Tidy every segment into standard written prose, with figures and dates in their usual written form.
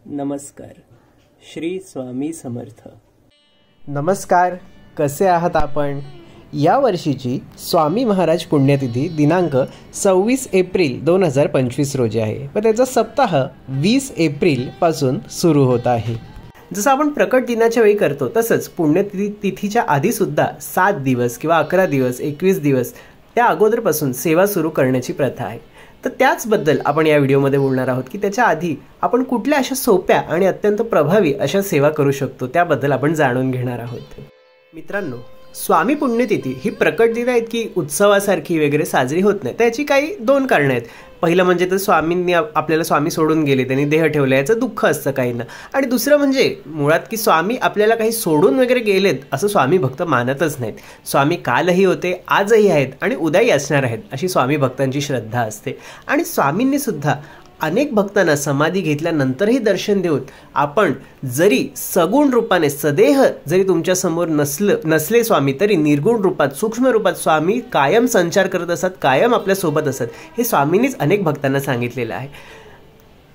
नमस्कार. श्री स्वामी समर्थ. नमस्कार. कसे आहात आपण? या वर्षीची स्वामी महाराज पुण्यतिथी दिनांक 26 एप्रिल 2025 रोजी आहे व त्याचा सप्ताह 20 एप्रिलपासून सुरू होत आहे. जसं आपण प्रकट दिनाच्या वेळी करतो तसंच पुण्यतिथीच्या आधीसुद्धा 7 दिवस किंवा 11 दिवस 21 दिवस त्या अगोदरपासून सेवा सुरू करण्याची प्रथा आहे. तर त्याचबद्दल आपण या व्हिडिओमध्ये बोलणार आहोत की त्याच्या आधी आपण कुठल्या अशा सोप्या आणि अत्यंत प्रभावी अशा सेवा करू शकतो त्याबद्दल आपण जाणून घेणार आहोत. मित्रांनो, स्वामी पुण्यतिथी ही प्रकट दिना इतकी उत्सवासारखी वगैरे साजरी होत नाही. त्याची काही 2 कारणं आहेत. पहिलं म्हणजे तर स्वामींनी आपल्याला स्वामी सोडून गेले, त्यांनी देह ठेवला याचं दुःख असतं काहींना. आणि दुसरं म्हणजे मुळात की स्वामी आपल्याला काही सोडून वगैरे गेलेत असं स्वामी भक्त मानतच नाहीत. स्वामी कालही होते, आजही आहेत आणि उद्याही असणार आहेत अशी स्वामी भक्तांची श्रद्धा असते. आणि स्वामींनी सुद्धा अनेक भक्तांना समाधी घेतल्यानंतरही दर्शन देऊन आपण जरी सगुण रूपाने सदेह जरी तुमच्यासमोर नसले स्वामी तरी निर्गुण रूपात सूक्ष्म रूपात स्वामी कायम संचार करत असतात, कायम आपल्यासोबत असतात हे स्वामींनीच अनेक भक्तांना सांगितलेलं आहे.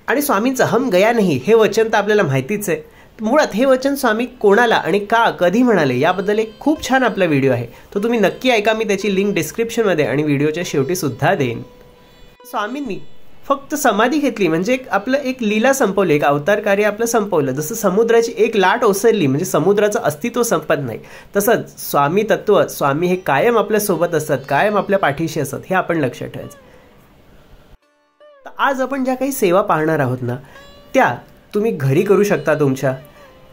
आणि स्वामींचं हम गया नाही हे वचन तर आपल्याला माहितीच आहे. मुळात हे वचन स्वामी कोणाला आणि का कधी म्हणाले याबद्दल एक खूप छान आपला व्हिडिओ आहे, तो तुम्ही नक्की ऐका. मी त्याची लिंक डिस्क्रिप्शनमध्ये आणि व्हिडिओच्या शेवटी सुद्धा देईन. स्वामींनी फक्त समाधी घेतली म्हणजे आपलं एक लीला संपवली, एक अवतार कार्य आपलं संपवलं. जसं समुद्राची एक लाट ओसरली म्हणजे समुद्राचं अस्तित्व संपत नाही, तसंच स्वामी तत्व स्वामी हे कायम आपल्या सोबत असतात, कायम आपल्या पाठीशी असतात हे आपण लक्षात ठेवायचं. तर आज आपण ज्या काही सेवा पाहणार आहोत ना त्या तुम्ही घरी करू शकता तुमच्या,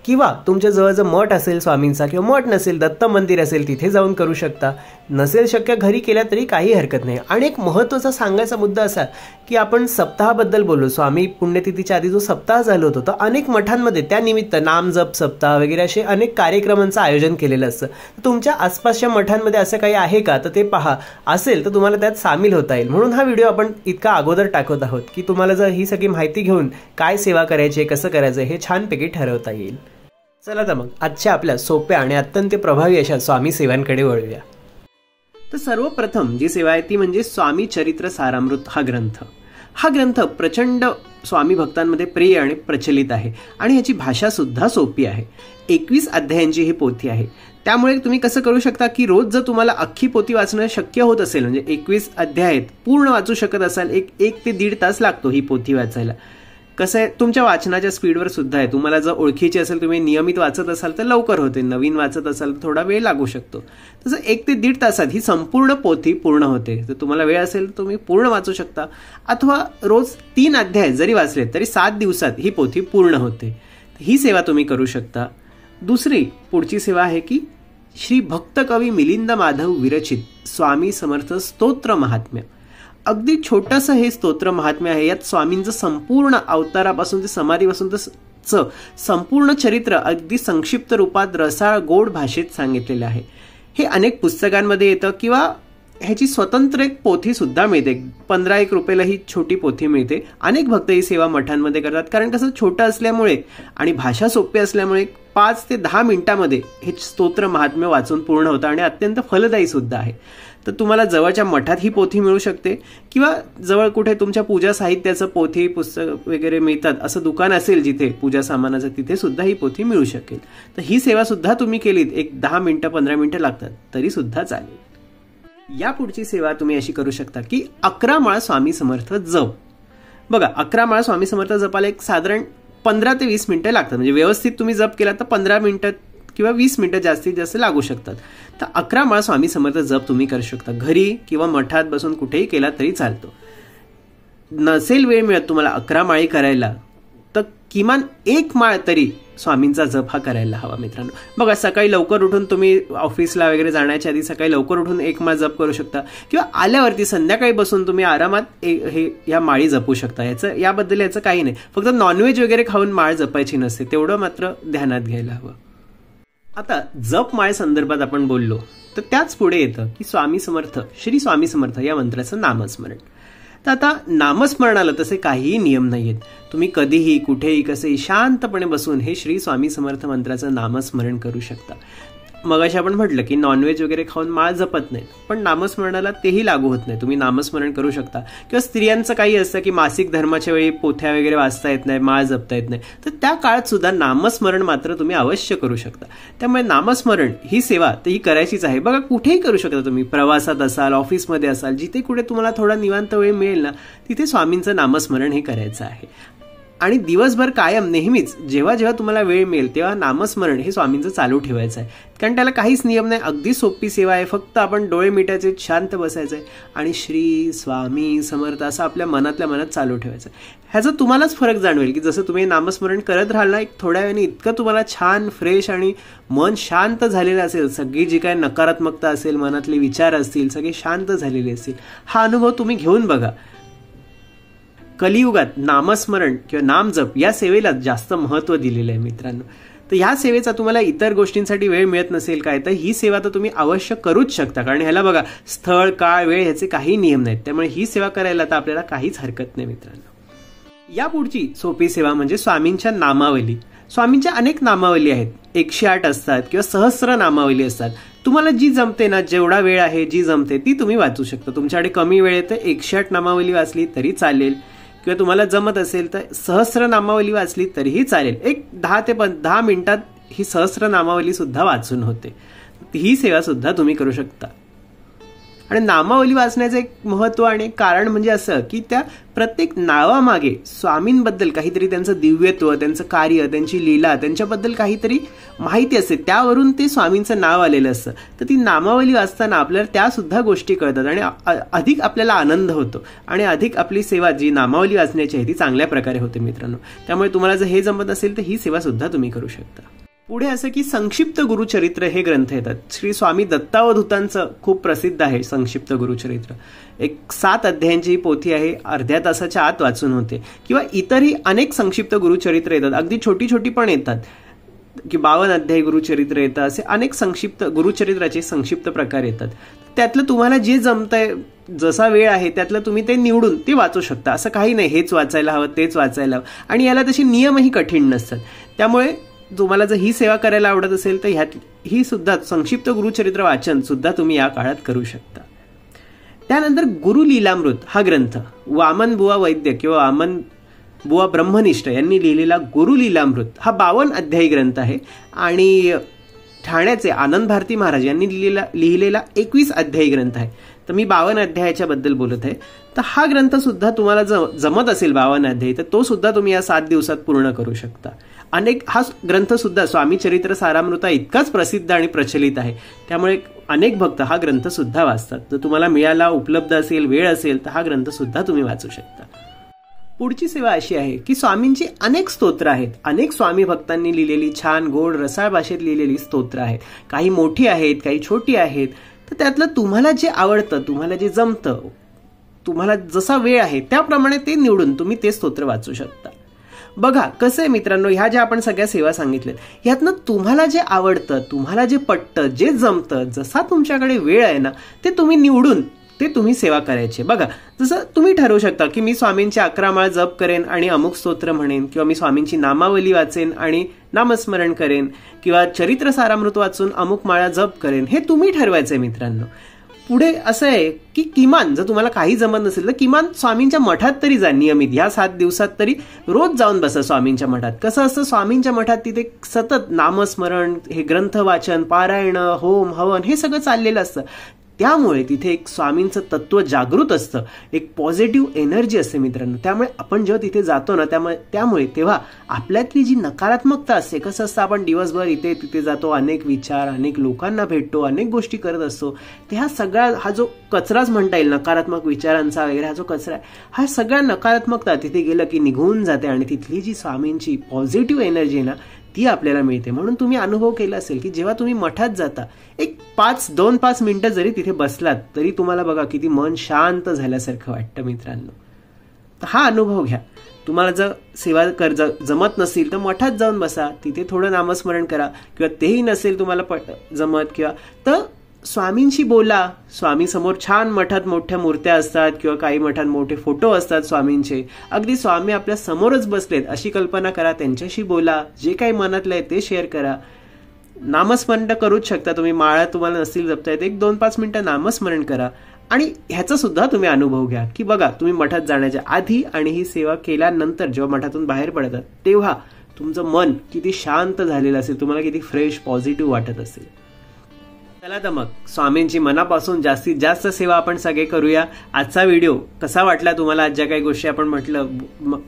किंवा तुमच्या जवळ जर मठ असेल स्वामींचा किंवा मठ नसेल दत्त मंदिर असेल तिथे जाऊन करू शकता. नसेल शक्य घरी केल्या तरी काही हरकत नाही. आणि एक महत्त्वाचा सांगायचा मुद्दा असा की आपण सप्ताहाबद्दल बोललो. स्वामी पुण्यतिथीच्या आधी जो सप्ताह झाला होता तर अनेक मठांमध्ये त्यानिमित्त नाम जप सप्ताह वगैरे असे अनेक कार्यक्रमांचं आयोजन केलेलं असतं. तुमच्या आसपासच्या मठांमध्ये असं काही आहे का तर ते पहा. असेल तर तुम्हाला त्यात सामील होता येईल. म्हणून हा व्हिडिओ आपण इतका अगोदर टाकत आहोत की तुम्हाला जर ही सगळी माहिती घेऊन काय सेवा करायची कसं करायचं हे छानपैकी ठरवता येईल. चला तर मग आजच्या आपल्या सोप्या आणि अत्यंत प्रभावी अशा स्वामी सेवांकडे वळूया. तर सर्वप्रथम जी सेवा आहे ती म्हणजे स्वामी चरित्र सारामृत हा ग्रंथ. हा ग्रंथ प्रचंड स्वामी भक्तांमध्ये प्रिय आणि प्रचलित आहे आणि ह्याची भाषा सुद्धा सोपी आहे. 21 अध्यायांची ही पोथी आहे. त्यामुळे तुम्ही कसं करू शकता की रोज जर तुम्हाला अख्खी पोथी वाचणं शक्य होत असेल म्हणजे 21 अध्याय पूर्ण वाचू शकत असाल, 1 ते 1.5 तास लागतो ही पोथी वाचायला. कसं आहे तुमच्या वाचनाच्या स्पीडवर सुद्धा आहे. तुम्हाला जर ओळखीची असेल तुम्ही नियमित वाचत असाल तर लवकर होते, नवीन वाचत असाल तर थोडा वेळ लागू शकतो. तसं 1 ते 1.5 तासात ही संपूर्ण पोथी पूर्ण होते. जर तुम्हाला वेळ असेल तर तुम्ही पूर्ण वाचू शकता, अथवा रोज 3 अध्याय जरी वाचले तरी 7 दिवसात ही पोथी पूर्ण होते. ही सेवा तुम्ही करू शकता. दुसरी पुढची सेवा आहे की श्री भक्त कवी मिलिंद माधव विरचित स्वामी समर्थ स्तोत्र महात्म्य. अगदी छोटंसं हे स्तोत्र महात्म्य आहे. यात स्वामींचं संपूर्ण अवतारापासून ते समाधीपासूनचं संपूर्ण चरित्र अगदी संक्षिप्त रूपात रसाळ गोड भाषेत सांगितलेलं आहे. हे अनेक पुस्तकांमध्ये येतं किंवा ह्याची स्वतंत्र एक पोथी सुद्धा मिळते. 15-1 रुपयाला ही छोटी पोथी मिळते. अनेक भक्त ही सेवा मठांमध्ये करतात, कारण कसं छोटं असल्यामुळे आणि भाषा सोपी असल्यामुळे 5 ते 10 मिनिटांमध्ये हे स्तोत्र महात्म्य वाचून पूर्ण होतं आणि अत्यंत फलदायी सुद्धा आहे. तर तुम्हाला जवळच्या मठात ही पोथी मिळू शकते किंवा जवळ कुठे तुमच्या पूजा साहित्याचं पोथी पुस्तक वगैरे मिळतात असं दुकान असेल जिथे पूजा सामानाचं तिथे सुद्धा ही पोथी मिळू शकेल. तर ही सेवा सुद्धा तुम्ही केलीत, एक 10 मिनिटं 15 मिनिटं लागतात तरी सुद्धा चालेल. या पुढची सेवा तुम्ही अशी करू शकता की 11 माळ स्वामी समर्थ जप. बघा 11 माळ स्वामी समर्थ जपाला एक साधारण 15 ते 20 मिनिटं लागतात. म्हणजे व्यवस्थित तुम्ही जप केला तर 15 मिनिटं किंवा 20 मिनिटं जास्तीत जास्त लागू शकतात. तर 11 माळ स्वामी समर्थ जप तुम्ही करू शकता. घरी किंवा मठात बसून कुठेही केला तरी चालतो. नसेल वेळ मिळत तुम्हाला 11 माळी करायला तर किमान 1 माळ तरी स्वामींचा जप हा करायला हवा. मित्रांनो बघा, सकाळी लवकर उठून तुम्ही ऑफिसला वगैरे जाण्याच्या आधी सकाळी लवकर उठून 1 माळ जप करू शकता, किंवा आल्यावरती संध्याकाळी बसून तुम्ही आरामात या माळी जपू शकता. याबद्दल याचं काही नाही. फक्त नॉनव्हेज वगैरे खाऊन माळ जपायची नसते, तेवढं मात्र ध्यानात घ्यायला हवं. आता जप माळ संदर्भात आपण बोललो तर त्याच पुढे येतं की स्वामी समर्थ श्री स्वामी समर्थ या मंत्राचं नामस्मरण. तर आता नामस्मरणाला तसे काहीही नियम नाहीयेत. तुम्ही कधीही कुठेही कसेही शांतपणे बसून हे श्री स्वामी समर्थ मंत्राचं नामस्मरण करू शकता. मगाशी आपण म्हटलं की नॉनव्हेज वगैरे खाऊन माळ जपत नाहीत, पण नामस्मरणाला तेही लागू होत नाही. तुम्ही नामस्मरण करू शकता. किंवा स्त्रियांचं काही असतं की मासिक धर्माच्या वेळी पोथ्या वगैरे वाचता येत नाही, माळ जपता येत नाही, तर त्या काळात सुद्धा नामस्मरण मात्र तुम्ही अवश्य करू शकता. त्यामुळे नामस्मरण ही सेवा तर ही करायचीच आहे. बघा, कुठेही करू शकता तुम्ही. प्रवासात असाल, ऑफिसमध्ये असाल, जिथे कुठे तुम्हाला थोडा निवांत वेळ मिळेल ना, तिथे स्वामींचं नामस्मरण हे करायचं आहे. आणि दिवसभर कायम नेहमीच जेव्हा जेव्हा तुम्हाला वेळ मिळेल तेव्हा नामस्मरण हे स्वामींचं चालू ठेवायचं आहे. कारण त्याला काहीच नियम नाही, अगदी सोपी सेवा आहे. फक्त आपण डोळे मिटायचे, शांत बसायचं आहे आणि श्री स्वामी समर्थ असं आपल्या मनातल्या मनात चालू ठेवायचं आहे. ह्याचा तुम्हालाच फरक जाणवेल की जसं तुम्ही नामस्मरण करत राहाल ना, एक थोड्या वेळाने इतकं तुम्हाला छान, फ्रेश आणि मन शांत झालेलं असेल. सगळी जी काय नकारात्मकता असेल, मनातले विचार असतील, सगळे शांत झालेले असतील. हा अनुभव तुम्ही घेऊन बघा. कलियुगात नामस्मरण किंवा नामजप या सेवेला जास्त महत्त्व दिलेलं आहे मित्रांनो. तर ह्या सेवेचा तुम्हाला इतर गोष्टींसाठी वेळ मिळत नसेल काय, तर ही सेवा तर तुम्ही अवश्य करूच शकता. कारण ह्याला बघा, स्थळ, काळ, वेळ ह्याचे काही नियम नाहीत. त्यामुळे ही सेवा करायला तर आपल्याला काहीच हरकत नाही मित्रांनो. या पुढची सोपी सेवा म्हणजे स्वामींच्या नामावली. स्वामींच्या अनेक नामावली आहेत. 108 असतात किंवा सहस्र नामावली असतात. तुम्हाला जी जमते ना, जेवढा वेळ आहे, जी जमते ती तुम्ही वाचू शकता. तुमच्याकडे कमी वेळ आहे तर 108 नामावली वाचली तरी चालेल, किंवा तुम्हाला जमत असेल तर सहस्र नामावली वाचली तरीही चालेल. एक 10 ते 10 मिनिटात ही सहस्र नामावली सुद्धा वाचून होते. ही सेवा सुद्धा तुम्ही करू शकता. आणि नामावली वाचण्याचं एक महत्त्व आणि एक कारण म्हणजे असं की त्या प्रत्येक नावामागे स्वामींबद्दल काहीतरी, त्यांचं दिव्यत्व, त्यांचं कार्य, त्यांची लीला, त्यांच्याबद्दल काहीतरी माहिती असते. त्यावरून ते स्वामींचं नाव आलेलं असतं. तर ती नामावली वाचताना आपल्याला त्या सुद्धा गोष्टी कळतात आणि अधिक आपल्याला आनंद होतो आणि अधिक आपली सेवा जी नामावली वाचण्याची आहे ती चांगल्या प्रकारे होते मित्रांनो. त्यामुळे तुम्हाला जर हे जमत असेल तर ही सेवा सुद्धा तुम्ही करू शकता. पुढे असं की संक्षिप्त गुरुचरित्र हे ग्रंथ येतात. श्री स्वामी दत्तावधूतांचं खूप प्रसिद्ध आहे संक्षिप्त गुरुचरित्र. एक 7 अध्यायांची पोथी आहे, अर्ध्या तासाच्या आत वाचून होते. किंवा इतरही अनेक संक्षिप्त गुरुचरित्र येतात, अगदी छोटी छोटी पण येतात की 52 अध्याय गुरुचरित्र येतं. असे अनेक संक्षिप्त गुरुचरित्राचे संक्षिप्त प्रकार येतात. त्यातलं तुम्हाला जे जमतंय, जसा वेळ आहे त्यातलं तुम्ही ते निवडून ते वाचू शकता. असं काही नाही हेच वाचायला हवं, तेच वाचायला हवं. आणि याला तसे नियमही कठीण नसतात. त्यामुळे तुम्हाला जर ही सेवा करायला आवडत असेल तर ह्यात ही सुद्धा संक्षिप्त गुरुचरित्र वाचन सुद्धा तुम्ही या काळात करू शकता. त्यानंतर गुरुलीलामृत हा ग्रंथ वामन बुवा वैद्य किंवा वामन बुवा ब्रह्मनिष्ठ यांनी लिहिलेला गुरुलीलामृत हा 52 अध्यायी ग्रंथ आहे. आणि ठाण्याचे आनंद भारती महाराज यांनी लिहिलेला 21 अध्यायी ग्रंथ आहे. तर मी 52 अध्यायाच्या बद्दल बोलत आहे. तर हा ग्रंथ सुद्धा तुम्हाला जमत असेल 52 अध्याय, तर तो सुद्धा तुम्ही या 7 दिवसात पूर्ण करू शकता. हा ग्रंथ सुद्धा स्वामी चरित्र सारामृता इतकाच प्रसिद्ध आणि प्रचलित आहे. त्यामुळे अनेक भक्त हा ग्रंथ सुद्धा वाचतात. जर तुम्हाला मिळाला, उपलब्ध असेल, वेळ असेल तर हा ग्रंथ सुद्धा तुम्ही वाचू शकता. पुढची सेवा अशी आहे की स्वामींची अनेक स्तोत्र आहेत. अनेक स्वामी भक्तांनी लिहिलेली छान गोड रसाळ भाषेत लिहिलेली स्तोत्र आहेत. काही मोठी आहेत, काही छोटी आहेत. तर त्यातलं तुम्हाला जे आवडतं, तुम्हाला जे जमतं, तुम्हाला जसा वेळ आहे त्याप्रमाणे ते निवडून तुम्ही ते स्तोत्र वाचू शकता. बघा कसं आहे मित्रांनो, ह्या ज्या आपण सगळ्या सेवा सांगितल्यात ह्यातनं तुम्हाला जे आवडतं, तुम्हाला जे पटतं, जे जमतं, जसा तुमच्याकडे वेळ आहे ना ते तुम्ही निवडून ते तुम्ही सेवा करायची. बघा, जसं तुम्ही ठरवू शकता की मी स्वामींची 11 माळ जप करेन आणि अमुक स्तोत्र म्हणेन, किंवा मी स्वामींची नामावली वाचेन आणि नामस्मरण करेन, किंवा चरित्र सारामृत वाचून अमुक माळा जप करेन. हे तुम्ही ठरवायचंय मित्रांनो. पुढे असं आहे की किमान जर तुम्हाला काही जमत नसेल तर किमान स्वामींच्या मठात तरी जा नियमित. ह्या 7 दिवसात तरी रोज जाऊन बसा स्वामींच्या मठात. कसं असतं, स्वामींच्या मठात तिथे सतत नामस्मरण, हे ग्रंथ वाचन, पारायण, होम, हवन हे सगळं चाललेलं असतं. त्यामुळे तिथे एक स्वामींचं तत्व जागृत असतं, एक पॉझिटिव्ह एनर्जी असते मित्रांनो. त्यामुळे आपण जेव्हा तिथे जातो ना त्यामुळे तेव्हा आपल्यातली जी नकारात्मकता असते, कसं असतं आपण दिवसभर इथे तिथे जातो, अनेक विचार, अनेक लोकांना भेटतो, अनेक गोष्टी करत असतो. हा सगळा हा जो कचराच म्हणता येईल, नकारात्मक विचारांचा वगैरे हा जो कचरा आहे, हा सगळ्या नकारात्मकता तिथे गेलं की निघून जाते आणि तिथली जी स्वामींची पॉझिटिव्ह एनर्जी आहे ना ती आपल्याला मिळते. म्हणून तुम्ही अनुभव केला असेल की जेव्हा तुम्ही मठात जाता, एक 2-5 मिनिटं जरी तिथे बसलात तरी तुम्हाला बघा किती मन शांत झाल्यासारखं वाटतं मित्रांनो. तर हा अनुभव घ्या. तुम्हाला जर सेवा जमत नसेल तर मठात जाऊन बसा, तिथे थोडं नामस्मरण करा, किंवा तेही नसेल तुम्हाला जमत किंवा तर स्वामींशी बोला. स्वामी समोर छान मठात मोठ्या मूर्त्या असतात किंवा काही मठात मोठे फोटो असतात स्वामींचे. अगदी स्वामी आपल्या समोरच बसलेत अशी कल्पना करा, त्यांच्याशी बोला, जे काही मनातलं आहे ते शेअर करा. नामस्मरण तर करूच शकता तुम्ही. माळा तुम्हाला नसतील जपता येत, 1-2-5 मिनिटं नामस्मरण करा आणि ह्याचा सुद्धा तुम्ही अनुभव घ्या की बघा तुम्ही मठात जाण्याच्या आधी आणि ही सेवा केल्यानंतर जेव्हा मठातून बाहेर पडतात तेव्हा तुमचं मन किती शांत झालेलं असेल, तुम्हाला किती फ्रेश पॉझिटिव्ह वाटत असेल. चला तर मग स्वामींची मनापासून जास्तीत जास्त सेवा आपण सगळे करूया. आजचा व्हिडिओ कसा वाटला तुम्हाला? आज ज्या काही गोष्टी आपण म्हटलं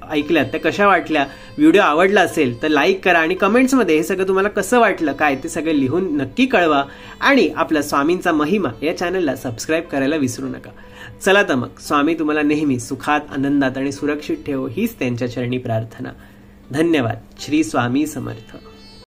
ऐकल्यात त्या कशा वाटल्या? व्हिडिओ आवडला असेल तर लाईक करा आणि कमेंट्समध्ये हे सगळं तुम्हाला कसं वाटलं काय ते सगळं लिहून नक्की कळवा. आणि आपल्या स्वामींचा महिमा या चॅनलला सबस्क्राईब करायला विसरू नका. चला तर मग स्वामी तुम्हाला नेहमी सुखात, आनंदात आणि सुरक्षित ठेवो हीच त्यांच्या चरणी प्रार्थना. धन्यवाद. श्री स्वामी समर्थ.